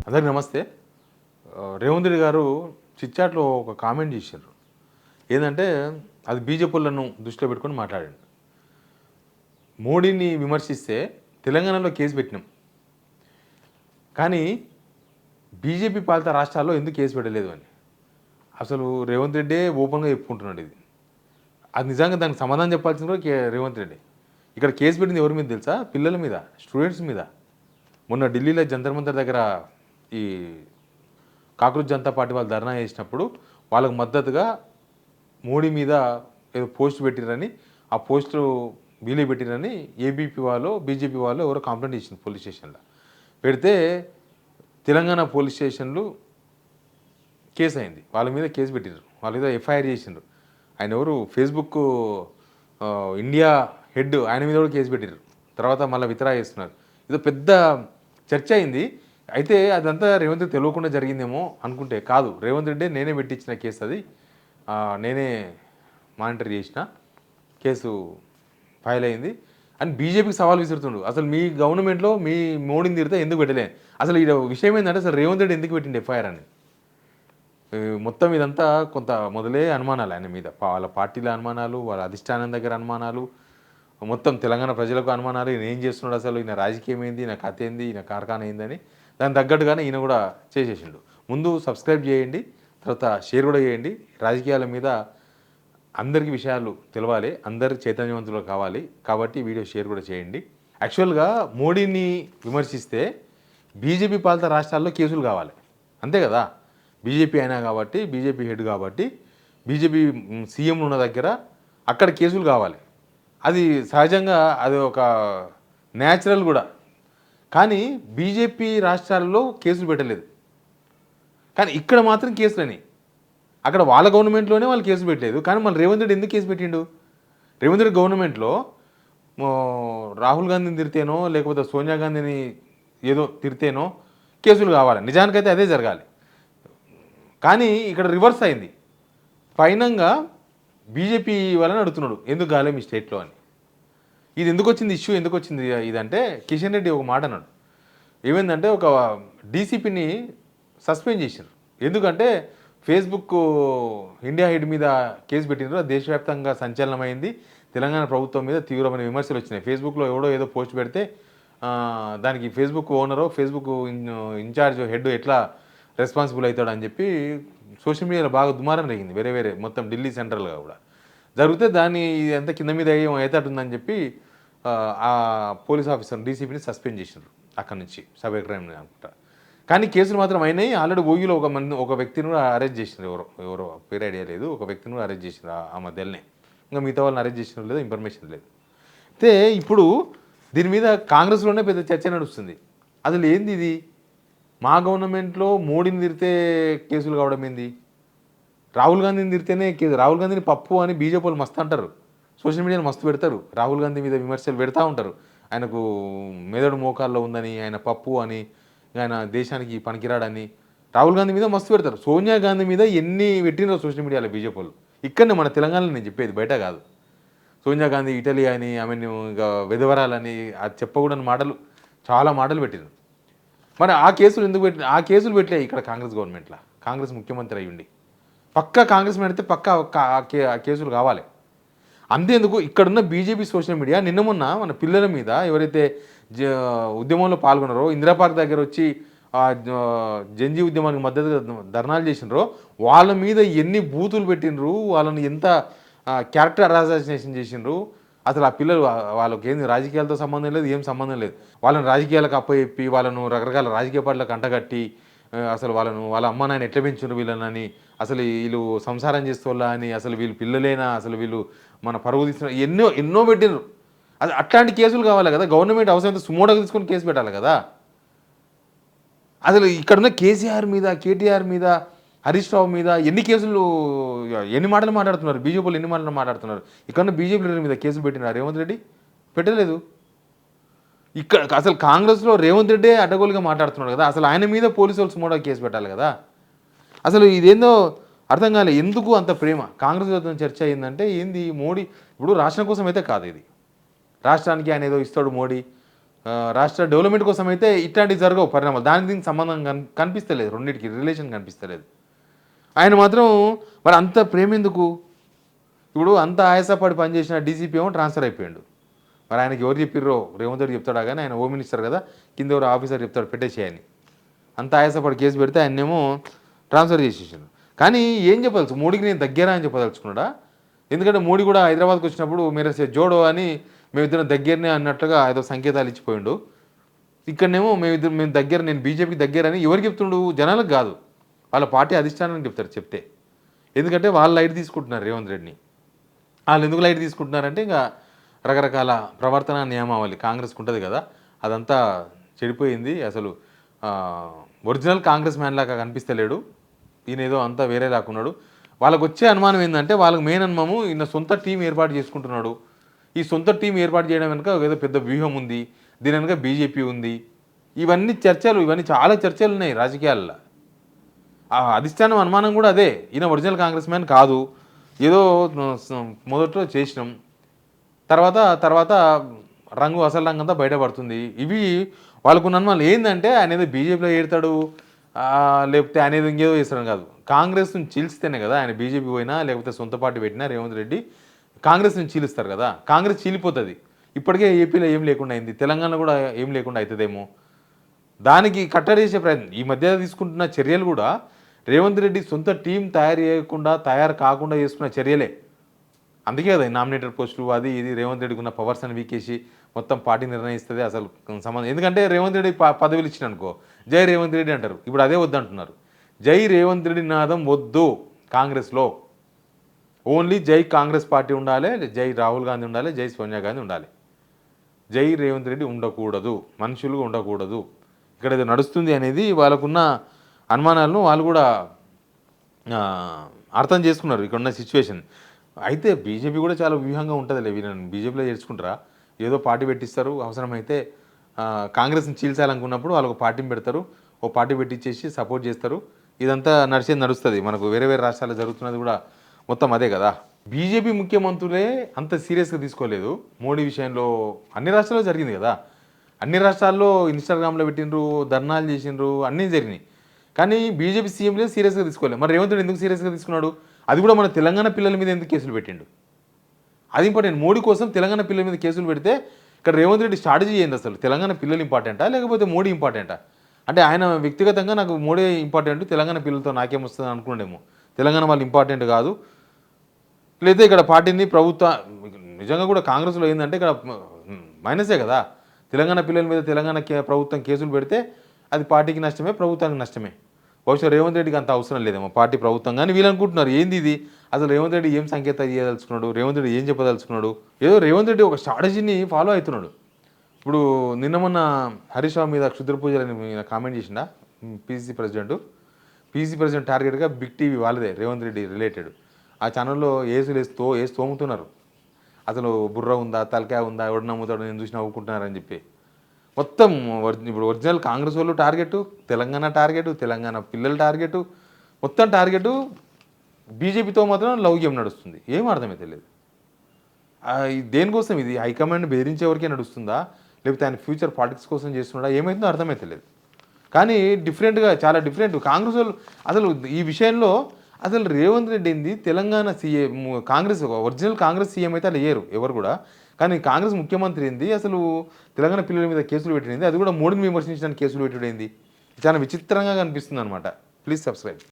అందరికీ నమస్తే. రేవంత్ రెడ్డి గారు చిట్చాట్లో ఒక కామెంట్ చేశారు. ఏందంటే అది బీజేపీలను దృష్టిలో పెట్టుకొని మాట్లాడాడు. మోడీని విమర్శిస్తే తెలంగాణలో కేసు పెట్టినాం, కానీ బీజేపీ పాలిత రాష్ట్రాల్లో ఎందుకు కేసు పెట్టలేదు అని అసలు రేవంత్ రెడ్డే ఓపెన్గా చెప్పుకుంటున్నాడు. ఇది అది నిజంగా దానికి సమాధానం చెప్పాల్సింది కూడా రేవంత్ రెడ్డి. ఇక్కడ కేసు పెట్టింది ఎవరి మీద తెలుసా? పిల్లల మీద, స్టూడెంట్స్ మీద. మొన్న ఢిల్లీలో జంతర్ మంతర్ దగ్గర ఈ కాక్రోచ్ జనతా పార్టీ వాళ్ళు ధర్నా చేసినప్పుడు వాళ్ళకు మద్దతుగా మోడీ మీద ఏదో పోస్ట్ పెట్టిరని, ఆ పోస్టు వీలే పెట్టిరని ఏబీపీ వాళ్ళు బీజేపీ వాళ్ళు ఎవరో కంప్లైంట్ ఇచ్చింది పోలీస్ స్టేషన్లో. పెడితే తెలంగాణ పోలీస్ స్టేషన్లు కేసు అయింది, వాళ్ళ మీద కేసు పెట్టినారు, వాళ్ళ మీద ఎఫ్ఐఆర్ చేసిండ్రు. ఆయన ఎవరు ఫేస్బుక్ ఇండియా హెడ్, ఆయన మీద కూడా కేసు పెట్టినారు. తర్వాత మళ్ళీ విత్డ్రా చేస్తున్నారు. ఇదో పెద్ద చర్చ అయింది. అయితే అదంతా రేవంత్ రెడ్డి తెలియకుండా జరిగిందేమో అనుకుంటే కాదు, రేవంత్ రెడ్డి నేనే పెట్టించిన కేసు, అది నేనే మానిటర్ చేసిన కేసు ఫైల్ అయింది అని బీజేపీకి సవాల్ విసురుతుండు. అసలు మీ గవర్నమెంట్లో మీ మోడీని తిరిగితే ఎందుకు పెట్టలే? అసలు ఈ విషయం ఏంటంటే అసలు రేవంత్ రెడ్డి ఎందుకు పెట్టిండు ఎఫ్ఐఆర్ అని. మొత్తం ఇదంతా కొంత మొదలే అనుమానాలు ఆయన మీద, వాళ్ళ పార్టీల అనుమానాలు, వాళ్ళ అధిష్టానం దగ్గర అనుమానాలు, మొత్తం తెలంగాణ ప్రజలకు అనుమానాలు. ఈయన ఏం చేస్తున్నాడు, అసలు ఈయన రాజకీయం ఏంది, ఈయన కథ ఏంది, ఈయన కార్ఖానా ఏందని. దానికి తగ్గట్టుగానే ఈయన కూడా చేసేసిండు. ముందు సబ్స్క్రైబ్ చేయండి, తర్వాత షేర్ కూడా చేయండి. రాజకీయాల మీద అందరికీ విషయాలు తెలవాలి, అందరు చైతన్యవంతులు కావాలి కాబట్టి వీడియో షేర్ కూడా చేయండి. యాక్చువల్గా మోడీని విమర్శిస్తే బీజేపీ పాలిత రాష్ట్రాల్లో కేసులు కావాలి, అంతే కదా. బీజేపీ అయినా కాబట్టి, బీజేపీ హెడ్ కాబట్టి, బీజేపీ సీఎం ఉన్న దగ్గర అక్కడ కేసులు కావాలి. అది సహజంగా అది ఒక న్యాచురల్ కూడా. కానీ బీజేపీ రాష్ట్రాల్లో కేసులు పెట్టలేదు, కానీ ఇక్కడ మాత్రం కేసులని. అక్కడ వాళ్ళ గవర్నమెంట్లోనే వాళ్ళు కేసులు పెట్టలేదు, కానీ మన రేవంత్ రెడ్డి ఎందుకు కేసు పెట్టిండు? రేవంత్ రెడ్డి గవర్నమెంట్లో రాహుల్ గాంధీని తిరితేనో లేకపోతే సోనియా గాంధీని ఏదో తిరితేనో కేసులు కావాలి, నిజానికైతే అదే జరగాలి. కానీ ఇక్కడ రివర్స్ అయింది. ఫైనంగా బీజేపీ వాళ్ళని అడుగుతున్నాడు ఎందుకు కాలే మీ స్టేట్లో అని. ఇది ఎందుకు వచ్చింది, ఇష్యూ ఎందుకు వచ్చింది ఇదంటే, కిషన్ రెడ్డి ఒక మాట అన్నాడు. ఏమైందంటే ఒక డీసీపీని సస్పెండ్ చేశారు. ఎందుకంటే ఫేస్బుక్ ఇండియా హెడ్ మీద కేసు పెట్టినారు, దేశవ్యాప్తంగా సంచలనమైంది. తెలంగాణ ప్రభుత్వం మీద తీవ్రమైన విమర్శలు వచ్చినాయి. ఫేస్బుక్లో ఎవడో ఏదో పోస్ట్ పెడితే దానికి ఫేస్బుక్ ఓనరో ఫేస్బుక్ ఇన్ఛార్జ్ హెడ్ ఎట్లా రెస్పాన్సిబుల్ అవుతాడు అని చెప్పి సోషల్ మీడియాలో బాగా దుమారం జరిగింది. వేరే మొత్తం ఢిల్లీ సెంట్రల్గా కూడా జరిగితే దాన్ని ఎంత కింద మీద అవుతుందని చెప్పి ఆ పోలీస్ ఆఫీసర్ డీసీపీని సస్పెండ్ చేసినారు అక్కడి నుంచి, సైబర్ క్రైమ్ అనుకుంటా. కానీ కేసులు మాత్రం అయినాయి. ఆల్రెడీ ఓయూలో ఒక వ్యక్తిని కూడా అరెస్ట్ చేసినారు, ఎవరో పేరు ఐడియా లేదు, ఒక వ్యక్తిని కూడా అరెస్ట్ చేసినారు ఆ మధ్యలోనే. ఇంకా మిగతా వాళ్ళని అరెస్ట్ చేసినారు లేదో ఇన్ఫర్మేషన్ లేదు. అయితే ఇప్పుడు దీని మీద కాంగ్రెస్లోనే పెద్ద చర్చ నడుస్తుంది. అసలు ఏంది ఇది, మా గవర్నమెంట్లో మోడీని తిరితే కేసులు కావడం ఏంది? రాహుల్ గాంధీని తిరితేనే కేసు. రాహుల్ గాంధీని పప్పు అని బీజేపీ వాళ్ళు మస్తు అంటారు, సోషల్ మీడియాలో మస్తు పెడతారు, రాహుల్ గాంధీ మీద విమర్శలు పెడతా ఉంటారు. ఆయనకు మెదడు మోకాల్లో ఉందని, ఆయన పప్పు అని, ఆయన దేశానికి పనికిరాడని రాహుల్ గాంధీ మీద మస్తు పెడతారు. సోనియా గాంధీ మీద ఎన్ని పెట్టినారో సోషల్ మీడియాలో బీజేపీ వాళ్ళు. ఇక్కడనే మన తెలంగాణలో నేను చెప్పేది, బయట కాదు. సోనియా గాంధీ ఇటలీ అని, ఆమె ఇంకా విధవరాలని, అది చెప్పకూడని మాటలు, చాలా మాటలు పెట్టినారు. మరి ఆ కేసులు ఎందుకు పెట్టిన? ఆ కేసులు పెట్టలే ఇక్కడ కాంగ్రెస్ గవర్నమెంట్లో. కాంగ్రెస్ ముఖ్యమంత్రి అయ్యుండి పక్కా కాంగ్రెస్ పెడితే పక్కా ఆ కేసులు కావాలి. అంతేందుకు ఇక్కడున్న బీజేపీ సోషల్ మీడియా నిన్న మొన్న మన పిల్లల మీద ఎవరైతే ఉద్యమంలో పాల్గొన్నారో, ఇందిరా పార్క్ దగ్గర వచ్చి జంజీ ఉద్యమానికి మద్దతుగా ధర్నాలు చేసినారో వాళ్ళ మీద ఎన్ని బూతులు పెట్టినరు, వాళ్ళని ఎంత క్యారెక్టర్ అసాసినేషన్ చేసినారు. అసలు ఆ పిల్లలు వాళ్ళకి ఏంది రాజకీయాలతో సంబంధం లేదు, ఏం సంబంధం లేదు. వాళ్ళని రాజకీయాలకు అప్పచెప్పి వాళ్ళను రకరకాల రాజకీయ పార్టీలకు అంటగట్టి అసలు వాళ్ళ అమ్మ నాయన ఎట్లా పెంచున్నారు వీళ్ళని, అసలు వీళ్ళు సంసారం చేస్తోళ్ళ అని, అసలు వీళ్ళు పిల్లలేనా, అసలు వీళ్ళు మన పరువు తీస్తున్నారు, ఎన్నో పెట్టినారు. అది అట్లాంటి కేసులు కావాలి కదా. గవర్నమెంట్ అవసరమైతే సుమోటోగా తీసుకొని కేసు పెట్టాలి కదా. అసలు ఇక్కడున్న కేసీఆర్ మీద, కేటీఆర్ మీద, హరీష్ రావు మీద ఎన్ని కేసులు, ఎన్ని మాటలు మాట్లాడుతున్నారు బీజేపీలు, ఎన్ని మాటలు మాట్లాడుతున్నారు. ఇక్కడున్న బీజేపీ లీడర్ మీద కేసులు పెట్టినారు, రేవంత్ రెడ్డి పెట్టలేదు. ఇక్కడ అసలు కాంగ్రెస్లో రేవంత్ రెడ్డే అడ్డగోలుగా మాట్లాడుతున్నాడు కదా. అసలు ఆయన మీద పోలీసు వాళ్ళు సుమోటో కేసు పెట్టాలి కదా. అసలు ఇదేందో అర్థం కాలేదు, ఎందుకు అంత ప్రేమ కాంగ్రెస్ చర్చ అయిందంటే ఏంది? మోడీ ఇప్పుడు రాష్ట్రం కోసం అయితే కాదు, ఇది రాష్ట్రానికి ఆయన ఏదో ఇస్తాడు మోడీ, రాష్ట్ర డెవలప్మెంట్ కోసం అయితే ఇట్లాంటివి జరగవు పరిణామాలు. దానికి దీనికి సంబంధం కనిపిస్తలేదు, రెండింటికి రిలేషన్ కనిపిస్తలేదు. ఆయన మాత్రం మరి అంత ప్రేమ ఎందుకు? ఇప్పుడు అంత ఆయాసపడి పనిచేసిన డీసీపీ ఏమో ట్రాన్స్ఫర్ అయిపోయాడు. మరి ఆయనకి ఎవరు చెప్పిర్రో రేవంత్ రెడ్డి చెప్తాడా, కానీ ఆయన హోమ్ మినిస్టర్ కదా, కింద ఎవరు ఆఫీసర్ చెప్తాడు పెట్టేసేయని. అంత ఆయాసపడి కేసు పెడితే ఆయనేమో ట్రాన్స్ఫర్ చేసేసాడు. కానీ ఏం చెప్పదలుచు, మోడీకి నేను దగ్గర అని చెప్పదలుచుకున్నాడా? ఎందుకంటే మోడీ కూడా హైదరాబాద్కి వచ్చినప్పుడు మీరు జోడో అని మేమిద్దరం దగ్గరనే అన్నట్లుగా ఏదో సంకేతాలు ఇచ్చిపోయిండు. ఇక్కడనేమో మేము దగ్గర, నేను బీజేపీకి దగ్గర అని ఎవరికి చెప్తుండు? జనాలకు కాదు, వాళ్ళ పార్టీ అధిష్టానానికి చెప్తారు చెప్తే. ఎందుకంటే వాళ్ళు లైట్ తీసుకుంటున్నారు రేవంత్ రెడ్డిని. వాళ్ళు ఎందుకు లైట్ తీసుకుంటున్నారంటే ఇంకా రకరకాల ప్రవర్తన నియమావళి కాంగ్రెస్కి ఉంటుంది కదా, అదంతా చెడిపోయింది. అసలు ఒరిజినల్ కాంగ్రెస్ మ్యాన్ లాగా కనిపిస్తలేడు ఈయన, ఏదో అంతా వేరే లాక్కున్నాడు. వాళ్ళకు వచ్చే అనుమానం ఏంటంటే, వాళ్ళకి మెయిన్ అనుమానము ఈయన సొంత టీం ఏర్పాటు చేసుకుంటున్నాడు. ఈ సొంత టీం ఏర్పాటు చేయడం వెనుక ఏదో పెద్ద వ్యూహం ఉంది, దీని వెనుక బీజేపీ ఉంది. ఇవన్నీ చర్చలు, ఇవన్నీ చాలా చర్చలు ఉన్నాయి రాజకీయాల్లో. ఆ అధిష్టానం అనుమానం కూడా అదే, ఈయన ఒరిజినల్ కాంగ్రెస్ మ్యాన్ కాదు, ఏదో మొదట్లో చేసినాం, తర్వాత రంగు అసలు రంగు అంతా బయటపడుతుంది. ఇవి వాళ్ళకున్న అనుమానాలు. ఏంటంటే ఆయన ఏదో బీజేపీలో ఏడతాడు, లేకపోతే ఆయన ఏదో ఇంకేదో చేస్తాడు కాదు. కాంగ్రెస్ నుంచి చీల్స్తేనే కదా ఆయన బీజేపీ పోయినా, లేకపోతే సొంత పార్టీ పెట్టినా రేవంత్ రెడ్డి కాంగ్రెస్ నుంచి చీలుస్తారు కదా. కాంగ్రెస్ చీలిపోతుంది. ఇప్పటికే ఏపీలో ఏం లేకుండా అయింది, తెలంగాణలో కూడా ఏం లేకుండా అవుతుందేమో. దానికి కట్టడి చేసే ప్రయత్నం ఈ మధ్య తీసుకుంటున్న చర్యలు కూడా రేవంత్ రెడ్డి సొంత టీం తయారు కాకుండా చేసుకున్న చర్యలే. అందుకే కదా నామినేటెడ్ పోస్టులు అది ఇది రేవంత్ రెడ్డికి ఉన్న పవర్స్ అని వీకేసి మొత్తం పార్టీ నిర్ణయిస్తుంది అసలు సంబంధం. ఎందుకంటే రేవంత్ రెడ్డి పదవులు ఇచ్చిన అనుకో, జై రేవంత్ రెడ్డి అంటారు. ఇప్పుడు అదే వద్దంటున్నారు. జై రేవంత్ రెడ్డి నాదం వద్దు కాంగ్రెస్లో. ఓన్లీ జై కాంగ్రెస్ పార్టీ ఉండాలి, జై రాహుల్ గాంధీ ఉండాలి, జై సోనియా గాంధీ ఉండాలి. జై రేవంత్ రెడ్డి ఉండకూడదు, మనుషులుగా ఉండకూడదు. ఇక్కడ ఏదో నడుస్తుంది అనేది వాళ్ళకున్న అనుమానాలను వాళ్ళు కూడా అర్థం చేసుకున్నారు ఇక్కడ ఉన్న సిచ్యువేషన్. అయితే బీజేపీ కూడా చాలా వ్యూహంగా ఉంటుందిలే, వీళ్ళని బీజేపీలో చేర్చుకుంటారా? ఏదో పార్టీ పెట్టిస్తారు, అవసరమైతే కాంగ్రెస్ని చీల్చాలనుకున్నప్పుడు వాళ్ళకు పార్టీని పెడతారు, ఓ పార్టీ పెట్టించేసి సపోర్ట్ చేస్తారు. ఇదంతా నడుస్తుంది. మనకు వేరే వేరే రాష్ట్రాల్లో జరుగుతున్నది కూడా మొత్తం అదే కదా. బీజేపీ ముఖ్యమంత్రులే అంత సీరియస్గా తీసుకోలేదు మోడీ విషయంలో. అన్ని రాష్ట్రాల్లో జరిగింది కదా, అన్ని రాష్ట్రాల్లో ఇన్స్టాగ్రామ్లో పెట్టినరు, ధర్నాలు చేసినారు, అన్నీ జరిగినాయి. కానీ బీజేపీ సీఎంలే సీరియస్గా తీసుకోలేదు. మరి రేవంత్ రెడ్డి ఎందుకు సీరియస్గా తీసుకున్నాడు? అది కూడా మన తెలంగాణ పిల్లల మీద ఎందుకు కేసులు పెట్టిండు? అది ఇంపార్టెంట్. మోడీ కోసం తెలంగాణ పిల్లల మీద కేసులు పెడితే ఇక్కడ రేవంత్ రెడ్డి స్ట్రాటజీ ఏంది అసలు? తెలంగాణ పిల్లలు ఇంపార్టెంటా లేకపోతే మోడీ ఇంపార్టెంటా? అంటే ఆయన వ్యక్తిగతంగా నాకు మోడీ ఇంపార్టెంట్, తెలంగాణ పిల్లలతో నాకేమొస్తుంది అనుకున్నాడేమో. తెలంగాణ వాళ్ళు ఇంపార్టెంట్ కాదు, లేదా ఇక్కడ పార్టీని ప్రభుత్వ నిజంగా కూడా కాంగ్రెస్లో ఏంటంటే ఇక్కడ మైనసే కదా. తెలంగాణ పిల్లల మీద తెలంగాణ ప్రభుత్వం కేసులు పెడితే అది పార్టీకి నష్టమే, ప్రభుత్వానికి నష్టమే. బహుశా రేవంత్ రెడ్డికి అంత అవసరం లేదేమో పార్టీ ప్రభుత్వం. కానీ వీళ్ళు అనుకుంటున్నారు ఏంది ఇది అసలు, రేవంత్ రెడ్డి ఏం సంకేతాలు చేయదలుచుకున్నాడు, రేవంత్ రెడ్డి ఏం చెప్పదలుచుకున్నాడు? ఏదో రేవంత్ రెడ్డి ఒక స్ట్రాటజీని ఫాలో అవుతున్నాడు. ఇప్పుడు నిన్న మొన్న హరీష్ రావు మీద క్షుద్ర పూజలని కామెంట్ చేసిండా పీసీసీ ప్రెసిడెంట్ టార్గెట్గా బిగ్ టీవీ వాళ్ళదే రేవంత్ రెడ్డి రిలేటెడ్. ఆ ఛానల్లో ఏసి తోముతున్నారు. అసలు బుర్ర ఉందా, తలకాయ ఉందా, ఎవడు నమ్ముతాడు, నేను చూసి నవ్వుకుంటున్నారని చెప్పి మొత్తం. ఇప్పుడు ఒరిజినల్ కాంగ్రెస్ వాళ్ళు టార్గెట్, తెలంగాణ పిల్లల టార్గెట్, మొత్తం టార్గెట్ బీజేపీతో మాత్రం లౌక్యం నడుస్తుంది. ఏం అర్థమే తెలియదు. దేనికోసం ఇది? హైకమాండ్ బెదిరించే వరకే నడుస్తుందా, లేకపోతే ఆయన ఫ్యూచర్ పాలిటిక్స్ కోసం చేస్తున్నాడా? ఏమైతుందో అర్థమే తెలియదు. కానీ డిఫరెంట్గా, చాలా డిఫరెంట్ కాంగ్రెస్ వాళ్ళు. అసలు ఈ విషయంలో అసలు రేవంత్ రెడ్డి ఏంది Telangana CM, Congress original Congress CM అయితే అలా లేరు ఎవరు కూడా. కానీ కాంగ్రెస్ ముఖ్యమంత్రి ఏంది అసలు తెలంగాణ పిల్లల మీద కేసులు పెట్టింది, అది కూడా మోడీని విమర్శించడానికి కేసులు పెట్టడం ఏంది? చాలా విచిత్రంగా కనిపిస్తుంది అనమాట. Please subscribe.